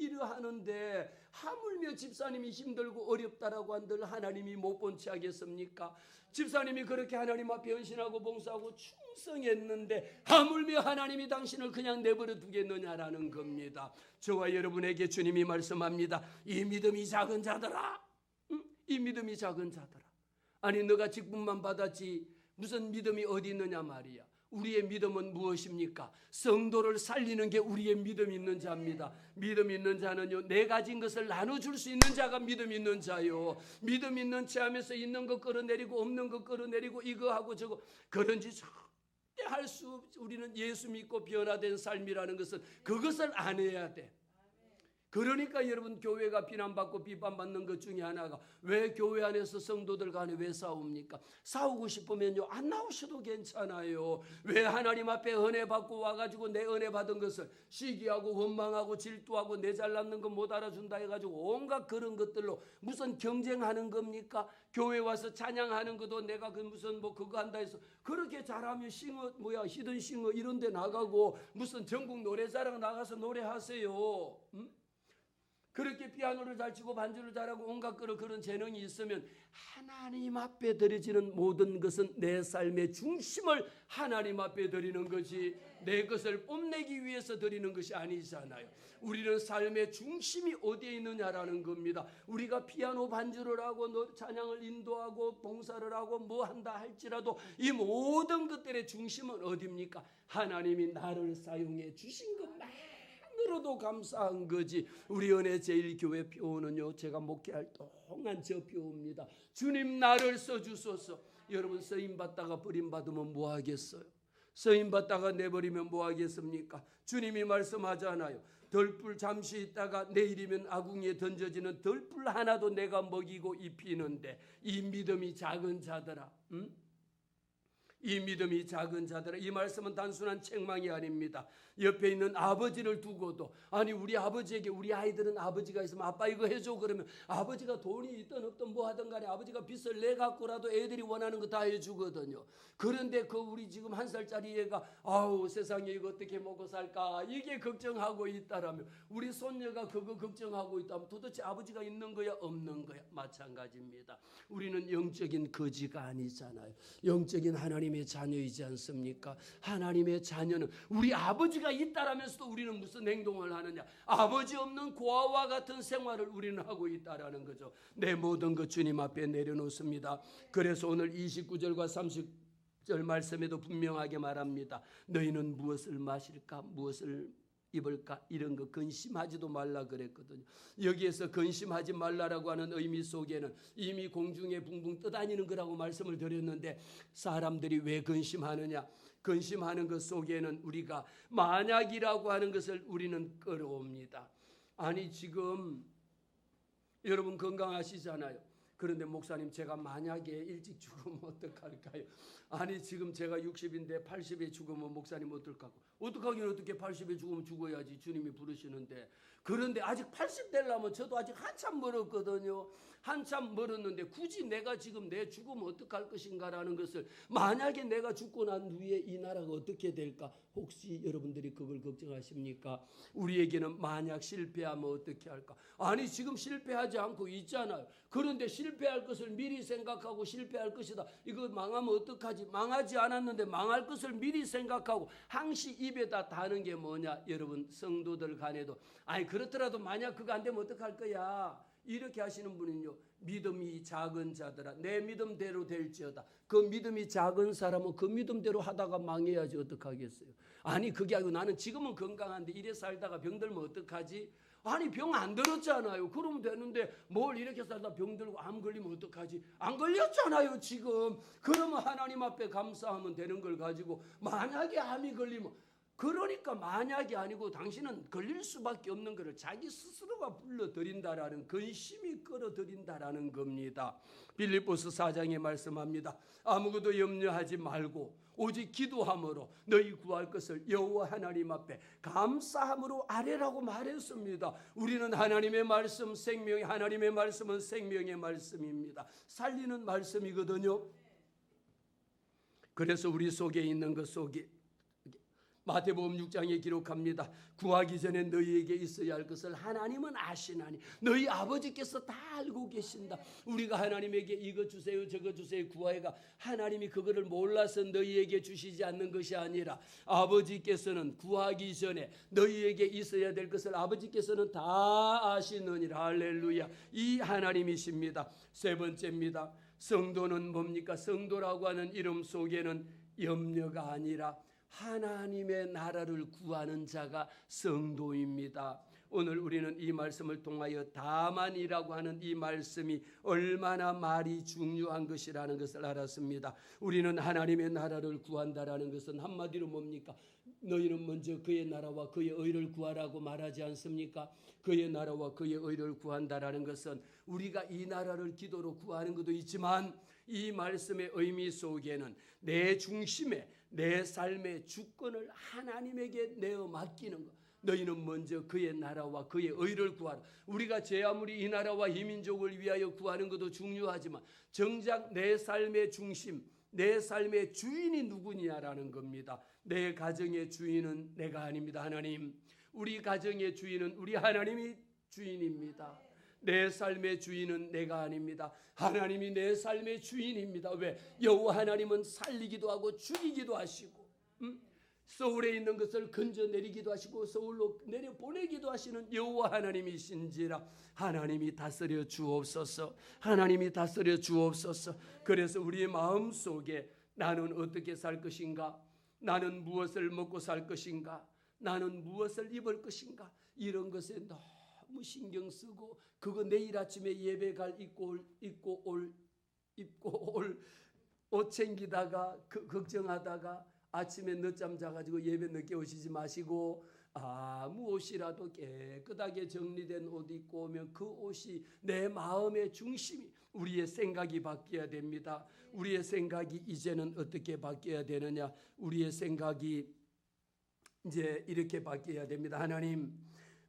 이러하는데 하물며 집사님이 힘들고 어렵다라고 한들 하나님이 못 본 채 하겠습니까? 집사님이 그렇게 하나님 앞에 헌신하고 봉사하고 충성했는데 하물며 하나님이 당신을 그냥 내버려 두겠느냐라는 겁니다. 저와 여러분에게 주님이 말씀합니다. 이 믿음이 작은 자들아, 이 믿음이 작은 자들아. 아니, 너가 직분만 받았지 무슨 믿음이 어디 있느냐 말이야. 우리의 믿음은 무엇입니까? 성도를 살리는 게 우리의 믿음 있는 자입니다. 믿음 있는 자는요, 내 가진 것을 나눠줄 수 있는 자가 믿음 있는 자요. 믿음 있는 자 하면서 있는 거 끌어내리고 없는 거 끌어내리고 이거 하고 저거 그런 짓 절대 할 수, 우리는 예수 믿고 변화된 삶이라는 것은 그것을 안 해야 돼. 그러니까 여러분, 교회가 비난받고 비판받는 것 중에 하나가, 왜 교회 안에서 성도들 간에 왜 싸웁니까? 싸우고 싶으면요 안 나오셔도 괜찮아요. 왜 하나님 앞에 은혜 받고 와가지고 내 은혜 받은 것을 시기하고 원망하고 질투하고 내 잘났는 거 못 알아준다 해가지고 온갖 그런 것들로 무슨 경쟁하는 겁니까? 교회 와서 찬양하는 것도 내가 그 무슨 뭐 그거 한다 해서 그렇게 잘하면 싱어 히든 싱어 이런 데 나가고 무슨 전국 노래자랑 나가서 노래하세요. 그렇게 피아노를 잘 치고 반주를 잘하고 온갖 그런 재능이 있으면 하나님 앞에 드려지는 모든 것은 내 삶의 중심을 하나님 앞에 드리는 것이, 내 것을 뽐내기 위해서 드리는 것이 아니잖아요. 우리는 삶의 중심이 어디에 있느냐라는 겁니다. 우리가 피아노 반주를 하고 찬양을 인도하고 봉사를 하고 뭐 한다 할지라도 이 모든 것들의 중심은 어디입니까? 하나님이 나를 사용해 주신 것만 으로도 감사한 거지. 우리 은혜 제일교회 표어는요, 제가 목회할 동안 저 표어입니다. 주님 나를 써주소서. 여러분, 쓰임받다가 버림받으면 뭐 하겠어요? 쓰임받다가 내버리면 뭐 하겠습니까? 주님이 말씀하잖아요. 덜불 잠시 있다가 내일이면 아궁이에 던져지는 덜불 하나도 내가 먹이고 입히는데 이 믿음이 작은 자들아, 이 믿음이 작은 자들아. 이 말씀은 단순한 책망이 아닙니다. 옆에 있는 아버지를 두고도, 아니 우리 아버지에게, 우리 아이들은 아버지가 있으면 아빠 이거 해줘 그러면 아버지가 돈이 있든 없든 뭐 하든 간에 아버지가 빚을 내 갖고라도 애들이 원하는 거 다 해주거든요. 그런데 그 우리 지금 1살짜리 애가 아우 세상에 이거 어떻게 먹고 살까 이게 걱정하고 있다라면, 우리 손녀가 그거 걱정하고 있다면 도대체 아버지가 있는 거야 없는 거야? 마찬가지입니다. 우리는 영적인 거지가 아니잖아요. 영적인 하나님의 자녀이지 않습니까? 하나님의 자녀는 우리 아버지가 있다라면서도 우리는 무슨 행동을 하느냐? 아버지 없는 고아와 같은 생활을 우리는 하고 있다라는 거죠. 내 모든 것 주님 앞에 내려놓습니다. 그래서 오늘 29절과 30절 말씀에도 분명하게 말합니다. 너희는 무엇을 마실까? 무엇을 입을까? 이런 거 근심하지도 말라 그랬거든요. 여기에서 근심하지 말라라고 하는 의미 속에는 이미 공중에 붕붕 떠다니는 거라고 말씀을 드렸는데, 사람들이 왜 근심하느냐? 근심하는 것 속에는 우리가 만약이라고 하는 것을 우리는 끌어옵니다. 아니 지금 여러분 건강하시잖아요. 그런데 목사님 제가 만약에 일찍 죽으면 어떡할까요? 아니 지금 제가 60인데 80에 죽으면 목사님 어떡하고? 어떡하긴 어떻게 80에 죽으면 죽어야지 주님이 부르시는데. 그런데 아직 80 되려면 저도 아직 한참 멀었거든요. 한참 멀었는데 굳이 내가 지금 내 죽으면 어떡할 것인가라는 것을, 만약에 내가 죽고 난 후에 이 나라가 어떻게 될까? 혹시 여러분들이 그걸 걱정하십니까? 우리에게는 만약 실패하면 어떻게 할까? 아니 지금 실패하지 않고 있잖아요. 그런데 실패할 것을 미리 생각하고 실패할 것이다, 이거 망하면 어떡하지? 망하지 않았는데 망할 것을 미리 생각하고 항시 입에다 다는 게 뭐냐? 여러분, 성도들 간에도 아니 그렇더라도 만약 그거 안 되면 어떡할 거야? 이렇게 하시는 분은요, 믿음이 작은 자들아 내 믿음대로 될지어다. 그 믿음이 작은 사람은 그 믿음대로 하다가 망해야지 어떡하겠어요? 아니 그게 아니고 나는 지금은 건강한데 이래 살다가 병들면 어떡하지? 아니 병 안 들었잖아요. 그러면 되는데 뭘 이렇게 살다 병 들고 암 걸리면 어떡하지? 안 걸렸잖아요 지금. 그러면 하나님 앞에 감사하면 되는 걸 가지고 만약에 암이 걸리면, 그러니까 만약이 아니고 당신은 걸릴 수밖에 없는 것을 자기 스스로가 불러들인다라는, 근심이 끌어들인다라는 겁니다. 빌립보서 4장에 말씀합니다. 아무것도 염려하지 말고 오직 기도함으로 너희 구할 것을 여호와 하나님 앞에 감사함으로 아뢰라고 말했습니다. 우리는 하나님의 말씀 생명이, 하나님의 말씀은 생명의 말씀입니다. 살리는 말씀이거든요. 그래서 우리 속에 있는 것 속에 마태복음 6장에 기록합니다. 구하기 전에 너희에게 있어야 할 것을 하나님은 아시나니 너희 아버지께서 다 알고 계신다. 우리가 하나님에게 이거 주세요 저거 주세요 구하여가 하나님이 그거를 몰라서 너희에게 주시지 않는 것이 아니라 아버지께서는 구하기 전에 너희에게 있어야 될 것을 아버지께서는 다 아시느니라. 할렐루야. 이 하나님이십니다. 세 번째입니다. 성도는 뭡니까? 성도라고 하는 이름 속에는 염려가 아니라 하나님의 나라를 구하는 자가 성도입니다. 오늘 우리는 이 말씀을 통하여 다만이라고 하는 이 말씀이 얼마나 말이 중요한 것이라는 것을 알았습니다. 우리는 하나님의 나라를 구한다라는 것은 한마디로 뭡니까? 너희는 먼저 그의 나라와 그의 의를 구하라고 말하지 않습니까? 그의 나라와 그의 의를 구한다라는 것은 우리가 이 나라를 기도로 구하는 것도 있지만 이 말씀의 의미 속에는 내 중심에 내 삶의 주권을 하나님에게 내어 맡기는 것. 너희는 먼저 그의 나라와 그의 의를 구하라. 우리가 제 아무리 이 나라와 이 민족을 위하여 구하는 것도 중요하지만 정작 내 삶의 중심, 내 삶의 주인이 누구냐라는 겁니다. 내 가정의 주인은 내가 아닙니다. 하나님. 우리 가정의 주인은 우리 하나님이 주인입니다. 내 삶의 주인은 내가 아닙니다. 하나님이 내 삶의 주인입니다. 왜? 여호와 하나님은 살리기도 하고 죽이기도 하시고 서울에 있는 것을 건져내리기도 하시고 서울로 내려보내기도 하시는 여호와 하나님이신지라 하나님이 다스려 주옵소서. 하나님이 다스려 주옵소서. 그래서 우리의 마음속에 나는 어떻게 살 것인가? 나는 무엇을 먹고 살 것인가? 나는 무엇을 입을 것인가? 이런 것에 너무 신경 쓰고 그거 내일 아침에 예배 갈 입고 올 옷 챙기다가 걱정하다가 아침에 늦잠 자가지고 예배 늦게 오시지 마시고 아무 옷이라도 깨끗하게 정리된 옷 입고 오면 그 옷이 내 마음의 중심이 우리의 생각이 바뀌어야 됩니다. 우리의 생각이 이제는 어떻게 바뀌어야 되느냐? 우리의 생각이 이제 이렇게 바뀌어야 됩니다. 하나님,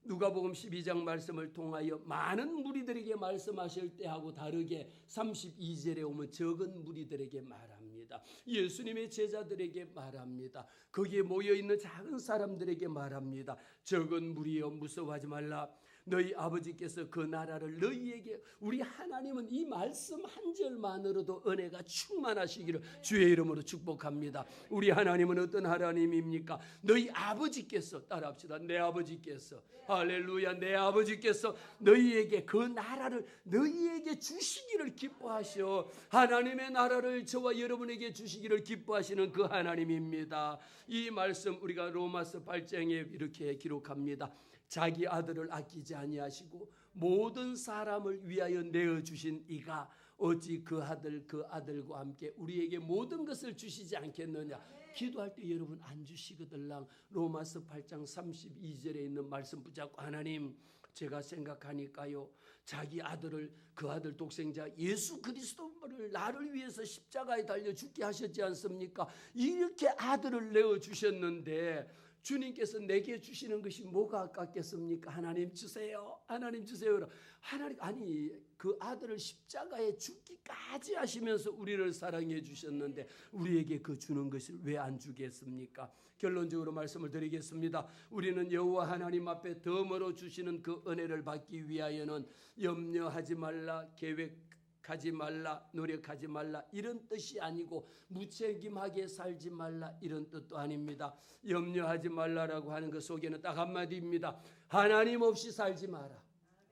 누가복음 12장 말씀을 통하여 많은 무리들에게 말씀하실 때하고 다르게 32절에 오면 적은 무리들에게 말합니다. 예수님의 제자들에게 말합니다. 거기에 모여있는 작은 사람들에게 말합니다. 적은 무리여 무서워하지 말라. 너희 아버지께서 그 나라를 너희에게 우리 하나님은 이 말씀 한 절만으로도 은혜가 충만하시기를 주의 이름으로 축복합니다. 우리 하나님은 어떤 하나님입니까? 너희 아버지께서 따라합시다. 내 아버지께서 할렐루야 내 아버지께서 너희에게 그 나라를 너희에게 주시기를 기뻐하셔. 하나님의 나라를 저와 여러분에게 주시기를 기뻐하시는 그 하나님입니다. 이 말씀 우리가 로마서 8장에 이렇게 기록합니다. 자기 아들을 아끼지 아니하시고 모든 사람을 위하여 내어주신 이가 어찌 그 아들과 함께 우리에게 모든 것을 주시지 않겠느냐. 기도할 때 여러분 안 주시거들랑 로마서 8장 32절에 있는 말씀 붙잡고 하나님 제가 생각하니까요 자기 아들을 그 아들 독생자 예수 그리스도를 나를 위해서 십자가에 달려 죽게 하셨지 않습니까? 이렇게 아들을 내어주셨는데 주님께서 내게 주시는 것이 뭐가 아깝겠습니까? 하나님 주세요. 하나님 주세요. 하나님 아니 그 아들을 십자가에 죽기까지 하시면서 우리를 사랑해 주셨는데 우리에게 그 주는 것을 왜 안 주겠습니까? 결론적으로 말씀을 드리겠습니다. 우리는 여호와 하나님 앞에 덤으로 주시는 그 은혜를 받기 위하여는 염려하지 말라 계획하지 말라 노력하지 말라 이런 뜻이 아니고 무책임하게 살지 말라 이런 뜻도 아닙니다. 염려하지 말라라고 하는 것 속에는 딱 한마디입니다. 하나님 없이 살지 마라.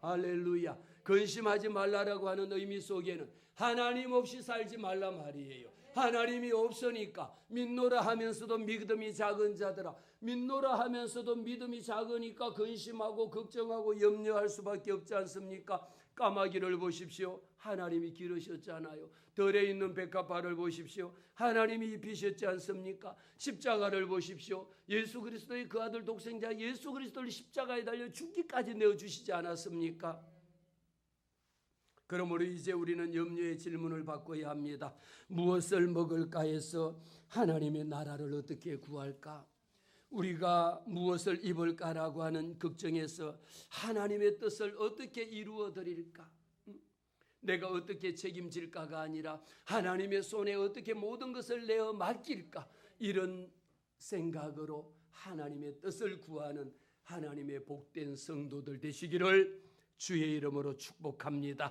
할렐루야. 근심하지 말라라고 하는 의미 속에는 하나님 없이 살지 말라 말이에요. 하나님이 없으니까 믿노라 하면서도 믿음이 작은 자들아 믿노라 하면서도 믿음이 작으니까 근심하고 걱정하고 염려할 수밖에 없지 않습니까? 까마귀를 보십시오. 하나님이 기르셨잖아요. 덜에 있는 백합화를 보십시오. 하나님이 입히셨지 않습니까? 십자가를 보십시오. 예수 그리스도의 그 아들 독생자 예수 그리스도를 십자가에 달려 죽기까지 내어주시지 않았습니까? 그러므로 이제 우리는 염려의 질문을 바꿔야 합니다. 무엇을 먹을까 해서 하나님의 나라를 어떻게 구할까? 우리가 무엇을 입을까라고 하는 걱정에서 하나님의 뜻을 어떻게 이루어 드릴까? 내가 어떻게 책임질까가 아니라 하나님의 손에 어떻게 모든 것을 내어 맡길까? 이런 생각으로 하나님의 뜻을 구하는 하나님의 복된 성도들 되시기를 주의 이름으로 축복합니다.